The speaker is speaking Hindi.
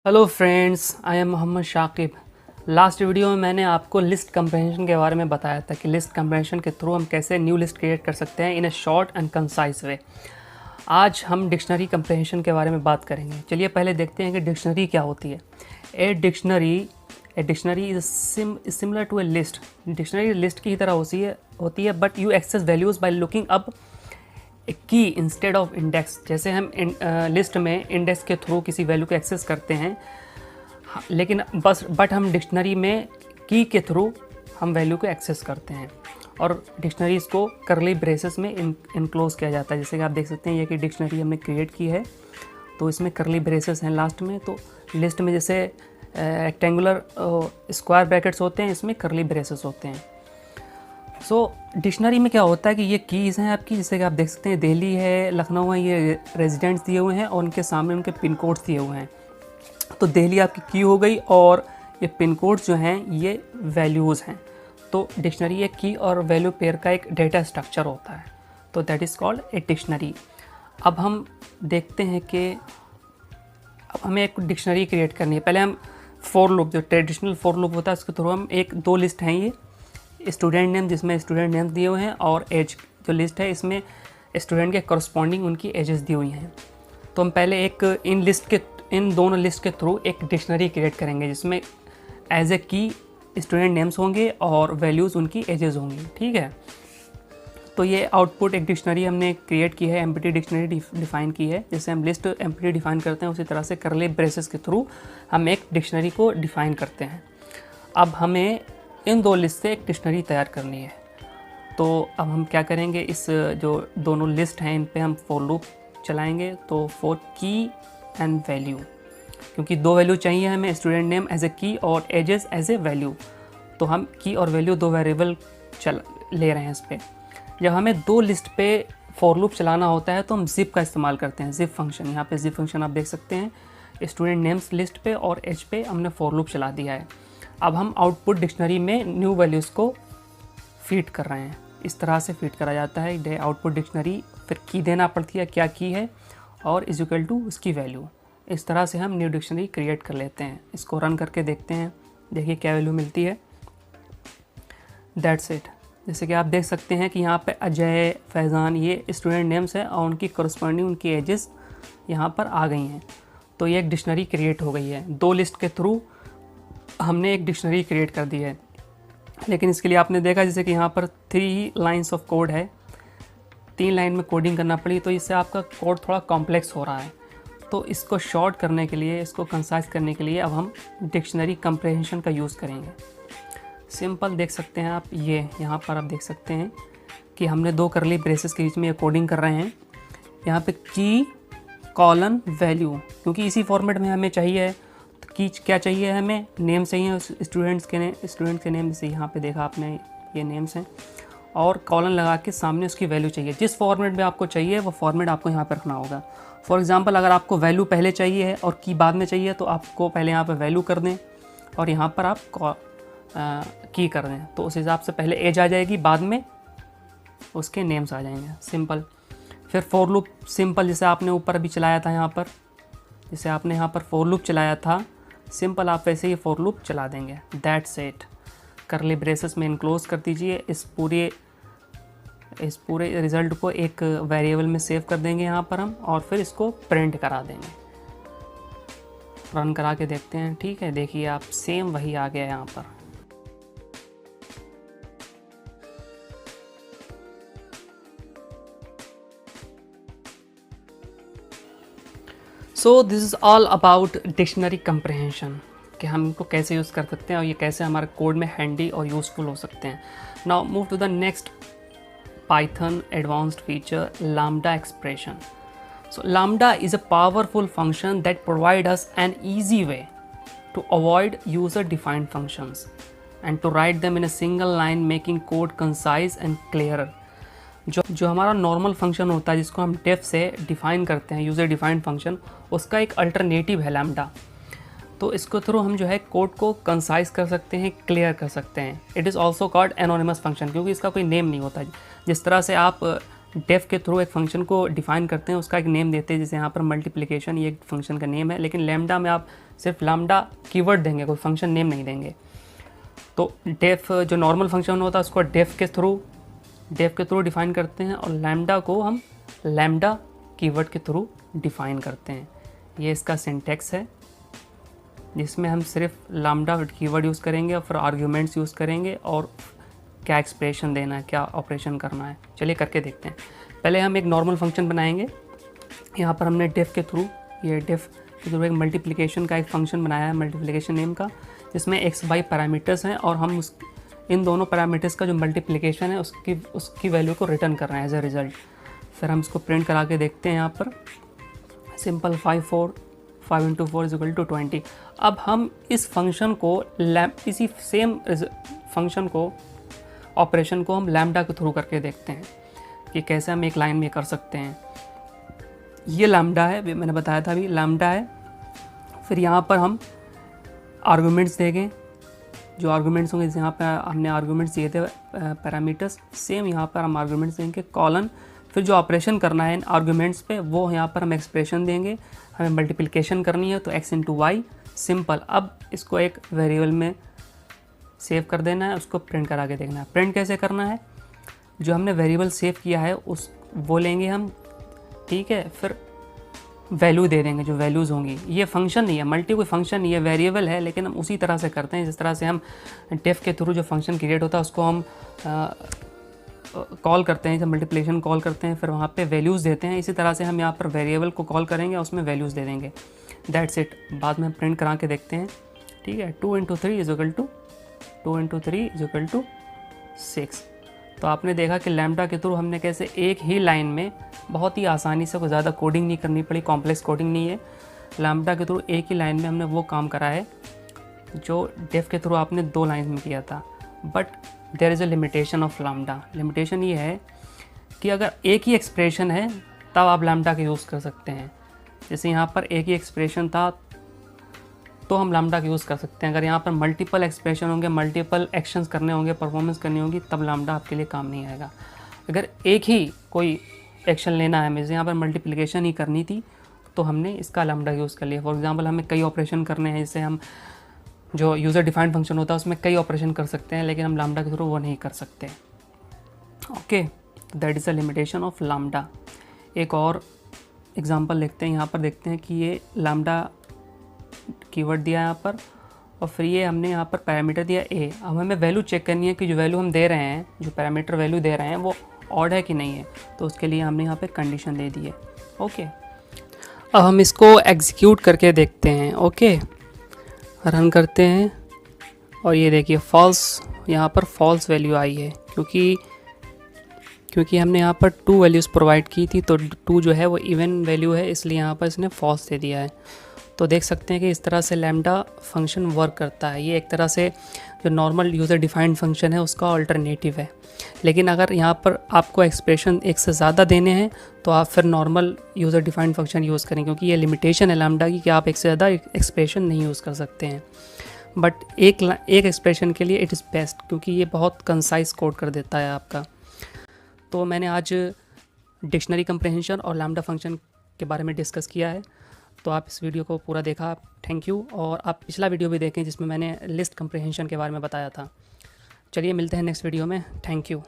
Hello friends, I am Mohammad Shakib. Last video में मैंने आपको लिस्ट कंप्रेहेंशन के बारे में बताया था कि लिस्ट कंप्रेहेंशन के थ्रू हम कैसे न्यू लिस्ट क्रिएट कर सकते हैं इन ए शॉर्ट एंड कंसाइज वे। आज हम डिक्शनरी कंप्रेहेंशन के बारे में बात करेंगे। चलिए पहले देखते हैं कि डिक्शनरी क्या होती है। A dictionary is similar to a list. Dictionary list की ही तरह होती है but you access values by looking up key instead of index. जैसे हम लिस्ट में इंडेक्स के थ्रू किसी वैल्यू को एक्सेस करते हैं, लेकिन बट हम डिक्शनरी में की के थ्रू हम वैल्यू को एक्सेस करते हैं और डिक्शनरीज़ को करली ब्रेसेस में इनक्लोज किया जाता है। जैसे कि आप देख सकते हैं ये कि डिक्शनरी हमने क्रिएट की है तो इसमें करली ब्रेसेस हैं लास्ट में। तो लिस्ट में जैसे रेक्टेंगुलर स्क्वायर ब्रैकेट्स होते हैं, इसमें करली ब्रेसेस होते हैं। डिक्शनरी में क्या होता है कि ये कीज़ हैं आपकी, जैसे कि आप देख सकते हैं दिल्ली है, लखनऊ है, ये रेजिडेंट्स दिए हुए हैं और उनके सामने उनके पिन कोड्स दिए हुए हैं। तो दिल्ली आपकी की हो गई और ये पिन कोड्स जो हैं ये वैल्यूज़ हैं। तो डिक्शनरी एक की और वैल्यू पेयर का एक डेटा स्ट्रक्चर होता है, तो that is called a dictionary. अब हम देखते हैं कि अब हमें एक डिक्शनरी क्रिएट करनी है। पहले हम फॉर लूप, जो ट्रेडिशनल फॉर लूप होता है, उसके थ्रू हम दो लिस्ट हैं, ये स्टूडेंट नेम जिसमें स्टूडेंट नेम दिए हुए हैं और एज जो लिस्ट है इसमें स्टूडेंट के करस्पॉन्डिंग उनकी एजेस दी हुई हैं। तो हम पहले इन दोनों लिस्ट के थ्रू एक डिक्शनरी क्रिएट करेंगे जिसमें एज ए की स्टूडेंट नेम्स होंगे और वैल्यूज़ उनकी एजेस होंगी। ठीक है, तो ये आउटपुट एक डिक्शनरी हमने क्रिएट की है, एम्प्टी डिक्शनरी डिफ़ाइन की है। जैसे हम लिस्ट एम्प्टी डिफ़ाइन करते हैं उसी तरह से करली ब्रेसेस के थ्रू हम एक डिक्शनरी को डिफ़ाइन करते हैं। अब हमें इन दो लिस्ट से एक डिक्शनरी तैयार करनी है। तो अब हम क्या करेंगे, इस जो दोनों लिस्ट हैं इन पे हम फॉर लूप चलाएंगे। तो फॉर की एंड वैल्यू, क्योंकि दो वैल्यू चाहिए हमें, स्टूडेंट नेम एज ए की और एजेस एज ए वैल्यू। तो हम की और वैल्यू दो वेरिएबल ले रहे हैं इस पर। जब हमें दो लिस्ट पे फॉर लूप चलाना होता है तो हम जिप का इस्तेमाल करते हैं, जिप फंक्शन। यहाँ पे जिप फंक्शन आप देख सकते हैं, स्टूडेंट नेम्स लिस्ट पे और एज पे हमने फॉर लूप चला दिया है। अब हम आउटपुट डिक्शनरी में न्यू वैल्यूज़ को फीड कर रहे हैं। इस तरह से फीड करा जाता है आउटपुट डिक्शनरी, फिर की देना पड़ती है, क्या की है और इज इक्वल टू उसकी वैल्यू। इस तरह से हम न्यू डिक्शनरी क्रिएट कर लेते हैं। इसको रन करके देखते हैं, देखिए क्या वैल्यू मिलती है। That's it. जैसे कि आप देख सकते हैं कि यहाँ पे अजय, फैज़ान ये स्टूडेंट नेम्स हैं और उनकी करस्पॉन्डिंग उनकी एजेस यहाँ पर आ गई हैं। तो ये एक डिक्शनरी क्रिएट हो गई है। दो लिस्ट के थ्रू हमने एक डिक्शनरी क्रिएट कर दी है। लेकिन इसके लिए आपने देखा जैसे कि यहाँ पर 3 लाइन्स ऑफ कोड है, 3 लाइन में कोडिंग करना पड़ी, तो इससे आपका कोड थोड़ा कॉम्प्लेक्स हो रहा है। तो इसको शॉर्ट करने के लिए, इसको कंसाइज करने के लिए अब हम डिक्शनरी कंप्रेहेंशन का यूज़ करेंगे। सिंपल देख सकते हैं आप, ये यहाँ पर आप देख सकते हैं कि हमने दो करली ब्रेसेस के बीच में ये कोडिंग कर रहे हैं। यहाँ पे की कॉलन वैल्यू, क्योंकि इसी फॉर्मेट में हमें चाहिए। की क्या चाहिए हमें, नेम चाहिए स्टूडेंट्स के नेम, जैसे यहाँ पे देखा आपने ये नेम्स हैं, और कॉलन लगा के सामने उसकी वैल्यू चाहिए। जिस फॉर्मेट में आपको चाहिए वो फॉर्मेट आपको यहाँ पर रखना होगा। फॉर एग्जांपल अगर आपको वैल्यू पहले चाहिए है और की बाद में चाहिए तो आपको पहले यहाँ पर वैल्यू कर दें और यहाँ पर आप की कर दें, तो उस हिसाब से पहले एज आ जाएगी, बाद में उसके नेम्स आ जाएंगे। सिंपल। फिर फॉर लूप सिंपल, जैसे आपने ऊपर अभी चलाया था, यहाँ पर जैसे आपने यहाँ पर फॉर लूप चलाया था, सिंपल आप वैसे ही फॉर लूप चला देंगे। That's it. करली ब्रेसेस में इनक्लोज कर दीजिए। इस पूरे रिज़ल्ट को एक वेरिएबल में सेव कर देंगे यहाँ पर हम, और फिर इसको प्रिंट करा देंगे। रन करा के देखते हैं। ठीक है, देखिए आप, सेम वही आ गया यहाँ पर। So this is all about dictionary comprehension, कि हम इनको कैसे यूज़ कर सकते हैं और ये कैसे हमारे कोड में हैंडी और यूज़फुल हो सकते हैं। Now move to the next Python advanced feature, lambda expression. So lambda is a powerful function that provide us an easy way to avoid user defined functions and to write them in a single line, making code concise and clear. जो हमारा नॉर्मल फंक्शन होता है जिसको हम डेफ से डिफ़ाइन करते हैं, यूज़र डिफाइंड फंक्शन, उसका एक अल्टरनेटिव है लैम्डा। तो इसको थ्रू हम जो है कोड को कंसाइज कर सकते हैं, क्लियर कर सकते हैं। It is also called anonymous function, क्योंकि इसका कोई नेम नहीं होता। जिस तरह से आप डेफ के थ्रू एक फंक्शन को डिफाइन करते हैं, उसका एक नेम देते हैं, जैसे यहाँ पर मल्टीप्लिकेशन ये एक फंक्शन का नेम है, लेकिन लैम्डा में आप सिर्फ लैम्डा कीवर्ड देंगे, कोई फंक्शन नेम नहीं देंगे। तो डेफ जो नॉर्मल फंक्शन होता है उसको डेफ के थ्रू डिफाइन करते हैं, और लैम्डा को हम लैम्डा कीवर्ड के थ्रू डिफाइन करते हैं। ये इसका सिंटैक्स है, जिसमें हम सिर्फ लैम्डा कीवर्ड यूज़ करेंगे और फिर आर्ग्यूमेंट्स यूज़ करेंगे और क्या एक्सप्रेशन देना है, क्या ऑपरेशन करना है। चलिए करके देखते हैं। पहले हम एक नॉर्मल फंक्शन बनाएंगे। यहाँ पर हमने डेफ के थ्रू एक मल्टीप्लिकेशन का एक फंक्शन बनाया है, मल्टीप्लिकेशन नेम का, जिसमें एक्स वाई पैरामीटर्स हैं, और हम इन दोनों पैरामीटर्स का जो मल्टीप्लिकेशन है उसकी वैल्यू को रिटर्न कर रहे हैं एज ए रिज़ल्ट। फिर हम इसको प्रिंट करा के देखते हैं। यहाँ पर simple 5 into 4 is equal to 20। अब हम इस फंक्शन को इसी सेम फंक्शन को ऑपरेशन को हम लैम्डा के थ्रू करके देखते हैं कि कैसे हम एक लाइन में कर सकते हैं। ये लैम्डा है, मैंने बताया था अभी लैम्डा है। फिर यहाँ पर हम आर्गूमेंट्स देंगे, जो आर्गूमेंट्स होंगे, जैसे यहाँ पर हमने आर्गूमेंट्स दिए थे पैरामीटर्स, सेम यहाँ पर हम आर्गूमेंट्स देंगे कॉलन। फिर जो ऑपरेशन करना है इन आर्गूमेंट्स पे, वो यहाँ पर हम एक्सप्रेशन देंगे। हमें मल्टीप्लिकेशन करनी है तो x इंटू वाई, सिंपल। अब इसको एक वेरिएबल में सेव कर देना है, उसको प्रिंट करा के देखना है। प्रिंट कैसे करना है, जो हमने वेरिएबल सेव किया है वो लेंगे हम, ठीक है। फिर वैल्यू दे देंगे, जो वैल्यूज़ होंगी। ये फंक्शन नहीं है, मल्टी कोई फंक्शन नहीं है, वेरिएबल है, लेकिन हम उसी तरह से करते हैं जिस तरह से हम डेफ के थ्रू जो फंक्शन क्रिएट होता है उसको हम कॉल करते हैं, जब मल्टीप्लिकेशन कॉल करते हैं, फिर वहाँ पे वैल्यूज़ देते हैं। इसी तरह से हम यहाँ पर वेरिएबल को कॉल करेंगे, उसमें वैल्यूज़ दे देंगे। That's it. बाद में हम प्रिंट करा के देखते हैं, ठीक है। 2 इंटू 3 इज इक्वल टू 6। तो आपने देखा कि लैम्डा के थ्रू हमने कैसे एक ही लाइन में बहुत ही आसानी से, कोई ज़्यादा कोडिंग नहीं करनी पड़ी, कॉम्प्लेक्स कोडिंग नहीं है। लैम्डा के थ्रू एक ही लाइन में हमने वो काम करा है जो डेफ के थ्रू आपने 2 लाइन में किया था। But there is a limitation of lambda. Limitation ये है कि अगर एक ही एक्सप्रेशन है तब आप लैम्डा का यूज़ कर सकते हैं। जैसे यहाँ पर एक ही एक्सप्रेशन था तो हम लैम्डा का यूज़ कर सकते हैं। अगर यहाँ पर मल्टीपल एक्सप्रेशन होंगे, मल्टीपल एक्शंस करने होंगे, परफॉर्मेंस करनी होगी, तब लैम्डा आपके लिए काम नहीं आएगा। अगर एक ही कोई एक्शन लेना है, जैसे यहाँ पर मल्टीप्लिकेशन ही करनी थी, तो हमने इसका लैम्डा यूज़ कर लिया। फॉर एग्जांपल हमें कई ऑपरेशन करने हैं, जैसे हम जो यूज़र डिफाइंड फंक्शन होता है उसमें कई ऑपरेशन कर सकते हैं, लेकिन हम लैम्डा के थ्रू वो नहीं कर सकते। Okay, that is the limitation of lambda. एक और एग्जांपल देखते हैं। यहाँ पर देखते हैं कि ये लैम्डा कीवर्ड दिया है यहाँ पर, और फिर ये हमने यहाँ पर पैरामीटर दिया a। अब हमें वैल्यू चेक करनी है कि जो वैल्यू हम दे रहे हैं, जो पैरामीटर वैल्यू दे रहे हैं, वो ऑड है कि नहीं है। तो उसके लिए हमने यहाँ पे कंडीशन दे दी है। ओके, अब हम इसको एग्जीक्यूट करके देखते हैं। ओके, रन करते हैं, और ये देखिए फॉल्स, यहाँ पर फॉल्स वैल्यू आई है, क्योंकि हमने यहाँ पर 2 वैल्यूज़ प्रोवाइड की थी, तो 2 जो है वो इवन वैल्यू है, इसलिए यहाँ पर इसने फॉल्स दे दिया है। तो देख सकते हैं कि इस तरह से लैम्डा फंक्शन वर्क करता है। ये एक तरह से जो नॉर्मल यूज़र डिफाइंड फंक्शन है उसका अल्टरनेटिव है। लेकिन अगर यहाँ पर आपको एक्सप्रेशन एक से ज़्यादा देने हैं तो आप फिर normal user defined function use करें, क्योंकि ये लिमिटेशन है लैम्डा की कि आप एक से ज़्यादा एक्सप्रेशन नहीं यूज़ कर सकते हैं। बट एक एक्सप्रेशन के लिए इट इज़ बेस्ट, क्योंकि ये बहुत कंसाइज कोड कर देता है आपका। तो मैंने आज डिक्शनरी कंप्रेहेंशन और लैम्डा फंक्शन के बारे में डिस्कस किया है। तो आप इस वीडियो को पूरा देखा, थैंक यू। और आप पिछला वीडियो भी देखें जिसमें मैंने लिस्ट कंप्रेहेंशन के बारे में बताया था। चलिए मिलते हैं नेक्स्ट वीडियो में, थैंक यू।